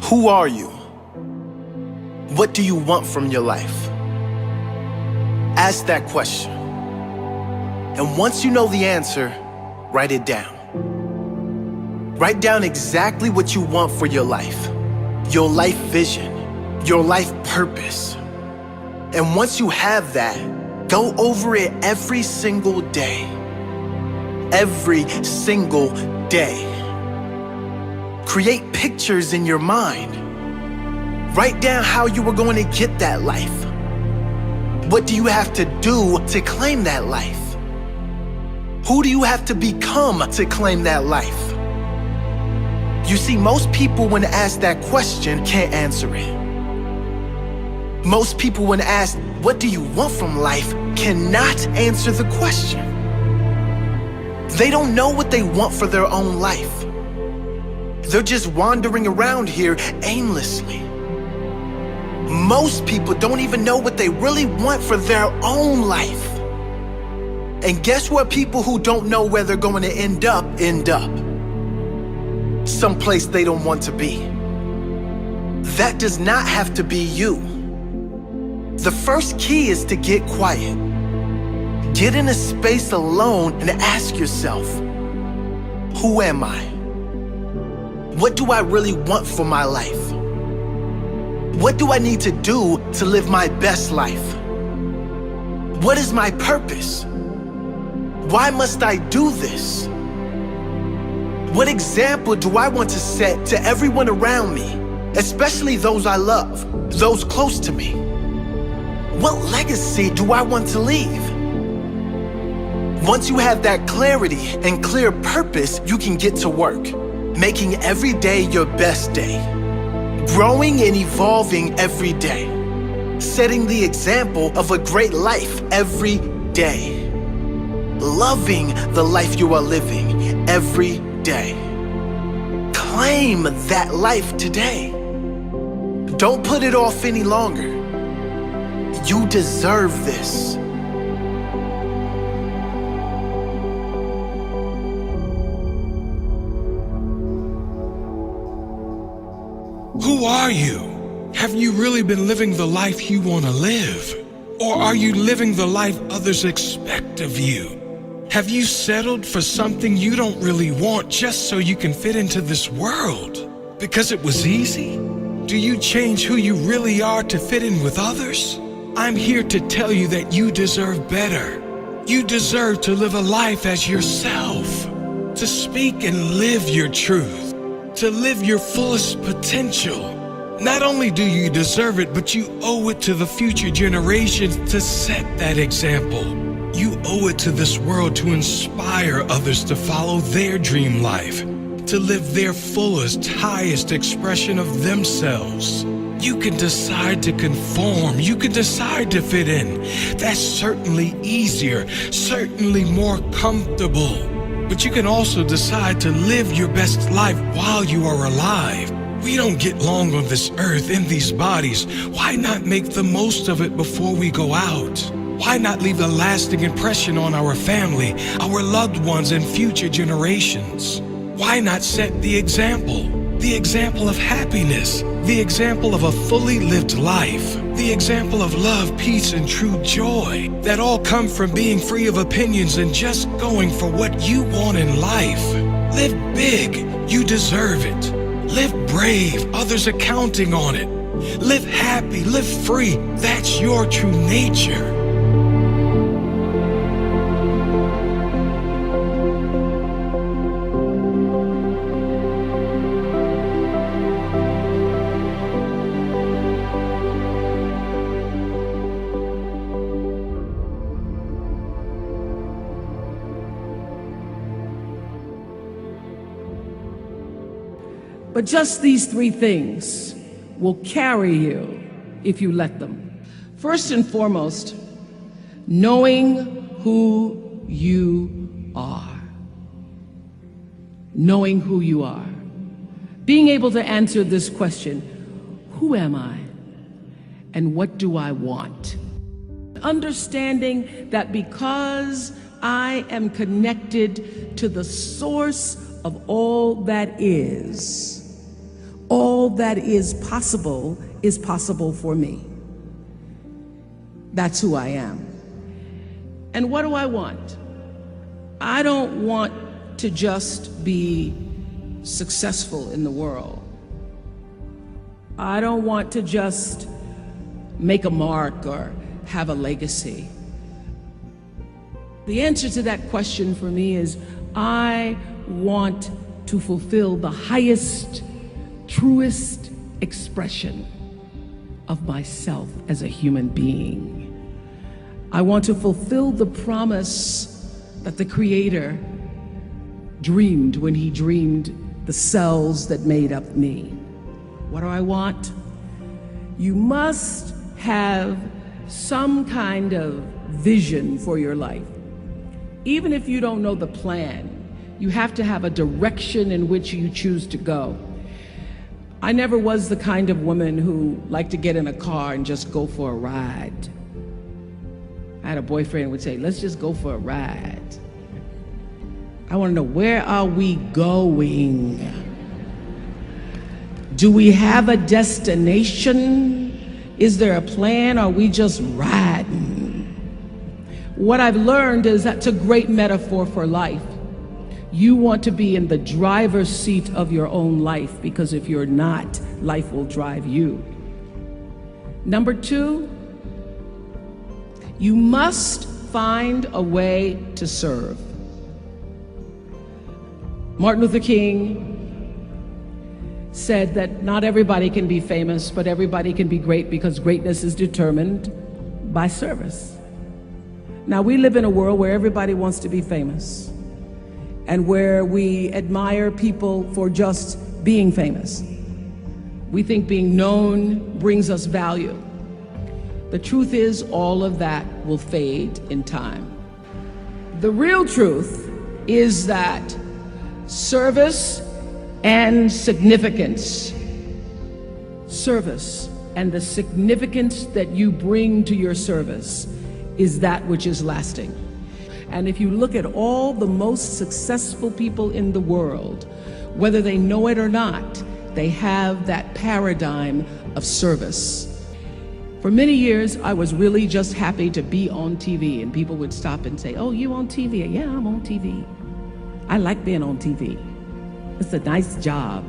Who are you? What do you want from your life? Ask that question. And once you know the answer, write it down. Write down exactly what you want for your life vision, your life purpose. And once you have that, go over it every single day. Every single day. Create pictures in your mind. Write down how you are going to get that life. What do you have to do to claim that life? Who do you have to become to claim that life? You see, most people when asked that question can't answer it. Most people when asked, what do you want from life, cannot answer the question. They don't know what they want for their own life. They're just wandering around here aimlessly. Most people don't even know what they really want for their own life. And guess what? People who don't know where they're going to end up. Someplace they don't want to be. That does not have to be you. The first key is to get quiet. Get in a space alone and ask yourself, who am I? What do I really want for my life? What do I need to do to live my best life? What is my purpose? Why must I do this? What example do I want to set to everyone around me, especially those I love, those close to me? What legacy do I want to leave? Once you have that clarity and clear purpose, you can get to work, making every day your best day, growing and evolving every day, setting the example of a great life every day, loving the life you are living every day. Claim that life today. Don't put it off any longer. You deserve this. Who are you? Have you really been living the life you want to live? Or are you living the life others expect of you? Have you settled for something you don't really want just so you can fit into this world? Because it was easy? Do you change who you really are to fit in with others? I'm here to tell you that you deserve better. You deserve to live a life as yourself, to speak and live your truth, to live your fullest potential. Not only do you deserve it, but you owe it to the future generations to set that example. You owe it to this world to inspire others to follow their dream life, to live their fullest, highest expression of themselves. You can decide to conform. You can decide to fit in. That's certainly easier, certainly more comfortable. But you can also decide to live your best life while you are alive. We don't get long on this earth in these bodies. Why not make the most of it before we go out? Why not leave a lasting impression on our family, our loved ones, and future generations? Why not set the example of happiness, the example of a fully lived life, the example of love, peace, and true joy that all come from being free of opinions and just going for what you want in life. Live big, you deserve it. Live brave, others are counting on it. Live happy, live free, that's your true nature. But just these three things will carry you if you let them. First and foremost, knowing who you are. Knowing who you are. Being able to answer this question, who am I? And what do I want? Understanding that because I am connected to the source of all that is, All that is possible for me. That's who I am. And what do I want? I don't want to just be successful in the world. I don't want to just make a mark or have a legacy. The answer to that question for me is I want to fulfill the highest, truest expression of myself as a human being. I want to fulfill the promise that the Creator dreamed when He dreamed the cells that made up me. What do I want? You must have some kind of vision for your life. Even if you don't know the plan, you have to have a direction in which you choose to go. I never was the kind of woman who liked to get in a car and just go for a ride. I had a boyfriend who would say, let's just go for a ride. I want to know, where are we going? Do we have a destination? Is there a plan? Or are we just riding? What I've learned is that's a great metaphor for life. You want to be in the driver's seat of your own life, because if you're not, life will drive you. Number two, you must find a way to serve. Martin Luther King said that not everybody can be famous, but everybody can be great, because greatness is determined by service. Now, we live in a world where everybody wants to be famous and where we admire people for just being famous. We think being known brings us value. The truth is, all of that will fade in time. The real truth is that service and significance, service and the significance that you bring to your service is that which is lasting. And if you look at all the most successful people in the world, whether they know it or not, they have that paradigm of service. For many years, I was really just happy to be on TV, and people would stop and say, oh, you on TV? Yeah, I'm on TV. I like being on TV. It's a nice job.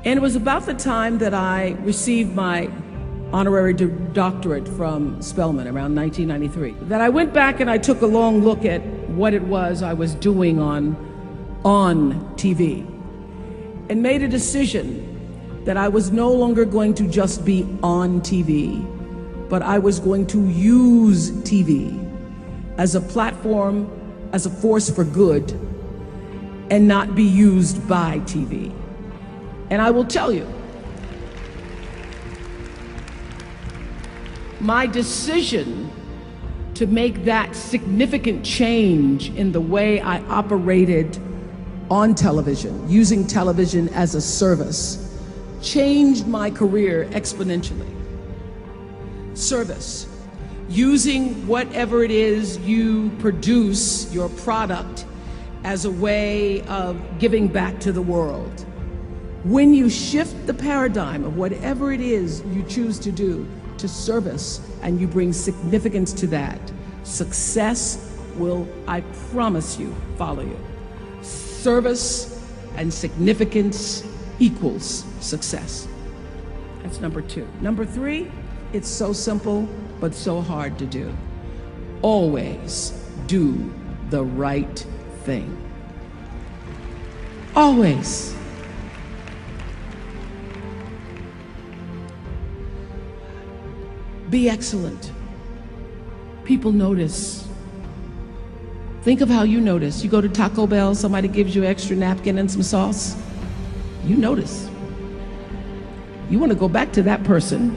And it was about the time that I received my honorary doctorate from Spelman around 1993 that I went back and I took a long look at what it was I was doing on TV and made a decision that I was no longer going to just be on TV, but I was going to use TV as a platform, as a force for good, and not be used by TV. And I will tell you, my decision to make that significant change in the way I operated on television, using television as a service, changed my career exponentially. Service, using whatever it is you produce, your product, as a way of giving back to the world. When you shift the paradigm of whatever it is you choose to do to service, and you bring significance to that, success will, I promise you, follow you. Service and significance equals success. That's number two. Number three, it's so simple, but so hard to do. Always do the right thing. Always. Be excellent. People notice. Think of how you notice. You go to Taco Bell, somebody gives you an extra napkin and some sauce. You notice. You want to go back to that person,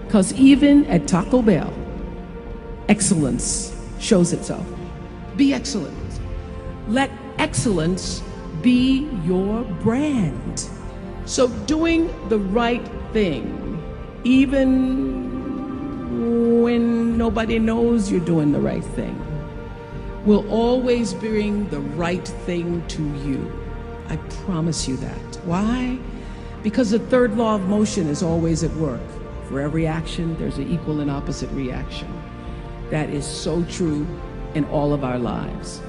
because even at Taco Bell, excellence shows itself. Be excellent. Let excellence be your brand. So doing the right thing, even when nobody knows you're doing the right thing, will always bring the right thing to you. I promise you that. Why? Because the third law of motion is always at work. For every action, there's an equal and opposite reaction. That is so true in all of our lives.